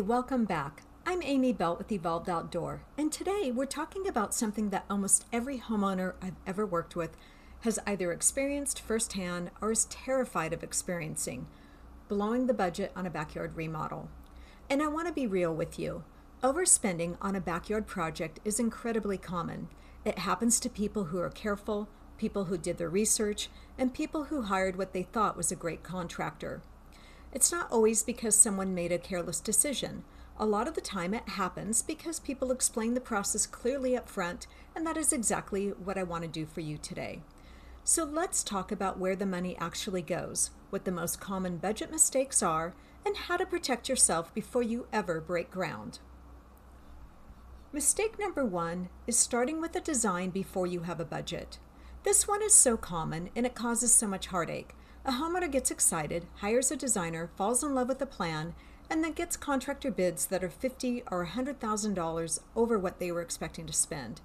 welcome back. I'm Amy Belt with Evolved Outdoor, and today we're talking about something that almost every homeowner I've ever worked with has either experienced firsthand or is terrified of experiencing: blowing the budget on a backyard remodel. And I want to be real with you. Overspending on a backyard project is incredibly common. It happens to people who are careful, people who did their research, and people who hired what they thought was a great contractor. It's not always because someone made a careless decision. A lot of the time it happens because people explain the process clearly up front, and that is exactly what I want to do for you today. So let's talk about where the money actually goes, what the most common budget mistakes are, and how to protect yourself before you ever break ground. Mistake number one is starting with a design before you have a budget. This one is so common and it causes so much heartache. A homeowner gets excited, hires a designer, falls in love with a plan, and then gets contractor bids that are $50,000 or $100,000 over what they were expecting to spend.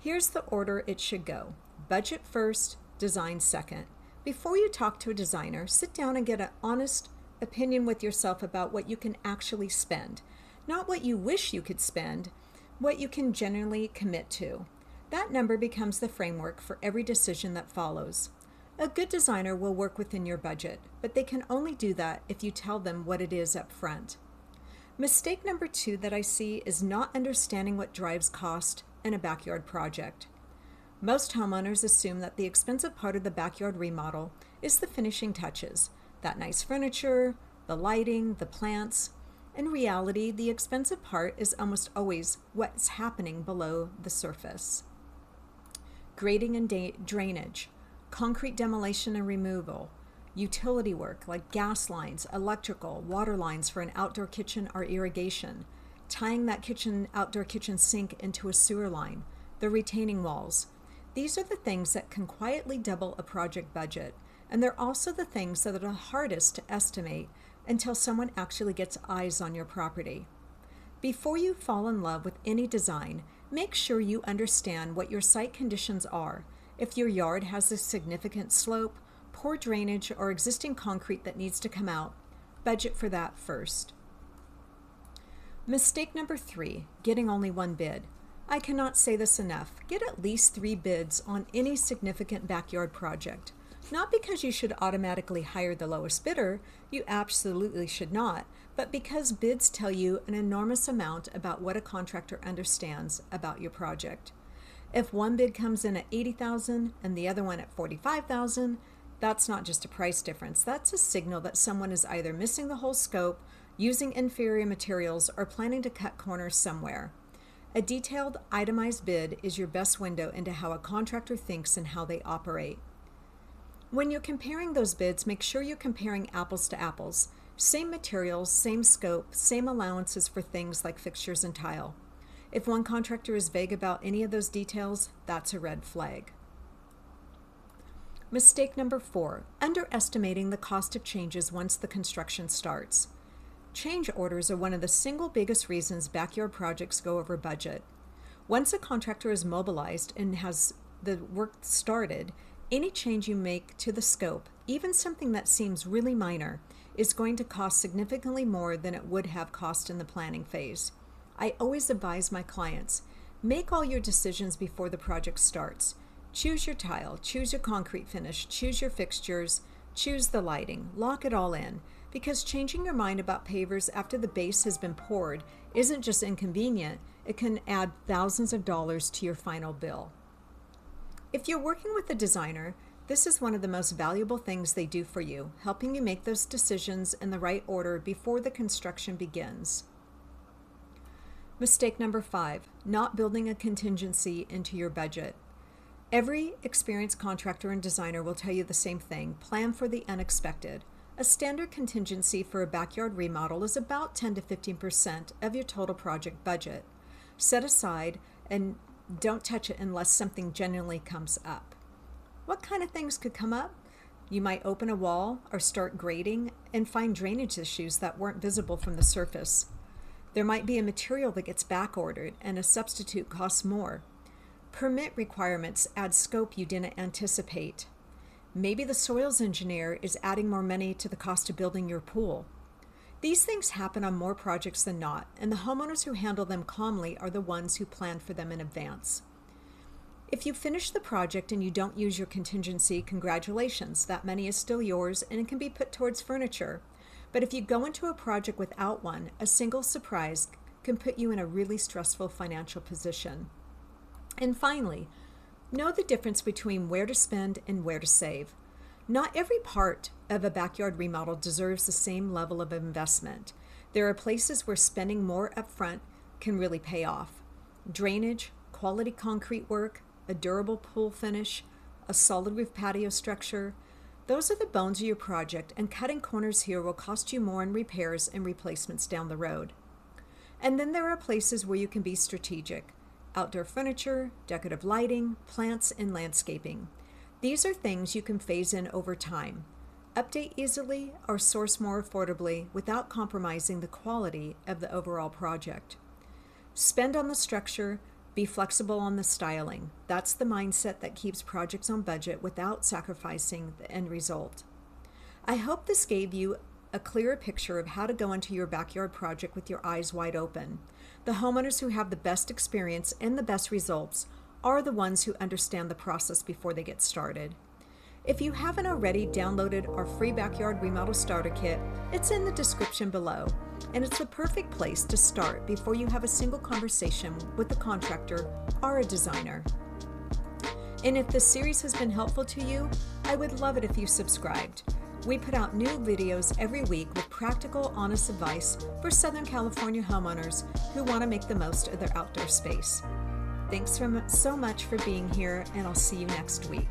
Here's the order it should go: budget first, design second. Before you talk to a designer, sit down and get an honest opinion with yourself about what you can actually spend. Not what you wish you could spend, what you can genuinely commit to. That number becomes the framework for every decision that follows. A good designer will work within your budget, but they can only do that if you tell them what it is up front. Mistake number two that I see is not understanding what drives cost in a backyard project. Most homeowners assume that the expensive part of the backyard remodel is the finishing touches, that nice furniture, the lighting, the plants. In reality, the expensive part is almost always what's happening below the surface. Grading and drainage, concrete demolition and removal, utility work like gas lines, electrical, water lines for an outdoor kitchen or irrigation, tying that outdoor kitchen sink into a sewer line, the retaining walls. These are the things that can quietly double a project budget, and they're also the things that are the hardest to estimate until someone actually gets eyes on your property. Before you fall in love with any design, make sure you understand what your site conditions are. If your yard has a significant slope, poor drainage, or existing concrete that needs to come out, budget for that first. Mistake number three, getting only one bid. I cannot say this enough. Get at least 3 bids on any significant backyard project. Not because you should automatically hire the lowest bidder, you absolutely should not, but because bids tell you an enormous amount about what a contractor understands about your project. If one bid comes in at $80,000 and the other one at $45,000, that's not just a price difference. That's a signal that someone is either missing the whole scope, using inferior materials, or planning to cut corners somewhere. A detailed, itemized bid is your best window into how a contractor thinks and how they operate. When you're comparing those bids, make sure you're comparing apples to apples. Same materials, same scope, same allowances for things like fixtures and tile. If one contractor is vague about any of those details, that's a red flag. Mistake number 4, underestimating the cost of changes once the construction starts. Change orders are one of the single biggest reasons backyard projects go over budget. Once a contractor is mobilized and has the work started, any change you make to the scope, even something that seems really minor, is going to cost significantly more than it would have cost in the planning phase. I always advise my clients, make all your decisions before the project starts. Choose your tile, choose your concrete finish, choose your fixtures, choose the lighting, lock it all in, because changing your mind about pavers after the base has been poured isn't just inconvenient, it can add thousands of dollars to your final bill. If you're working with a designer, this is one of the most valuable things they do for you, helping you make those decisions in the right order before the construction begins. Mistake number 5, not building a contingency into your budget. Every experienced contractor and designer will tell you the same thing: plan for the unexpected. A standard contingency for a backyard remodel is about 10 to 15% of your total project budget. Set aside and don't touch it unless something genuinely comes up. What kind of things could come up? You might open a wall or start grading and find drainage issues that weren't visible from the surface. There might be a material that gets back ordered and a substitute costs more. Permit requirements add scope you didn't anticipate. Maybe the soils engineer is adding more money to the cost of building your pool. These things happen on more projects than not, and the homeowners who handle them calmly are the ones who plan for them in advance. If you finish the project and you don't use your contingency, congratulations, that money is still yours and it can be put towards furniture. But if you go into a project without one, a single surprise can put you in a really stressful financial position. And finally, know the difference between where to spend and where to save. Not every part of a backyard remodel deserves the same level of investment. There are places where spending more upfront can really pay off. Drainage, quality concrete work, a durable pool finish, a solid roof patio structure. Those are the bones of your project, and cutting corners here will cost you more in repairs and replacements down the road. And then there are places where you can be strategic. Outdoor furniture, decorative lighting, plants, and landscaping. These are things you can phase in over time. Update easily or source more affordably without compromising the quality of the overall project. Spend on the structure, be flexible on the styling. That's the mindset that keeps projects on budget without sacrificing the end result. I hope this gave you a clearer picture of how to go into your backyard project with your eyes wide open. The homeowners who have the best experience and the best results are the ones who understand the process before they get started. If you haven't already downloaded our free backyard remodel starter kit, it's in the description below, and it's the perfect place to start before you have a single conversation with a contractor or a designer. And if this series has been helpful to you, I would love it if you subscribed. We put out new videos every week with practical, honest advice for Southern California homeowners who want to make the most of their outdoor space. Thanks so much for being here, and I'll see you next week.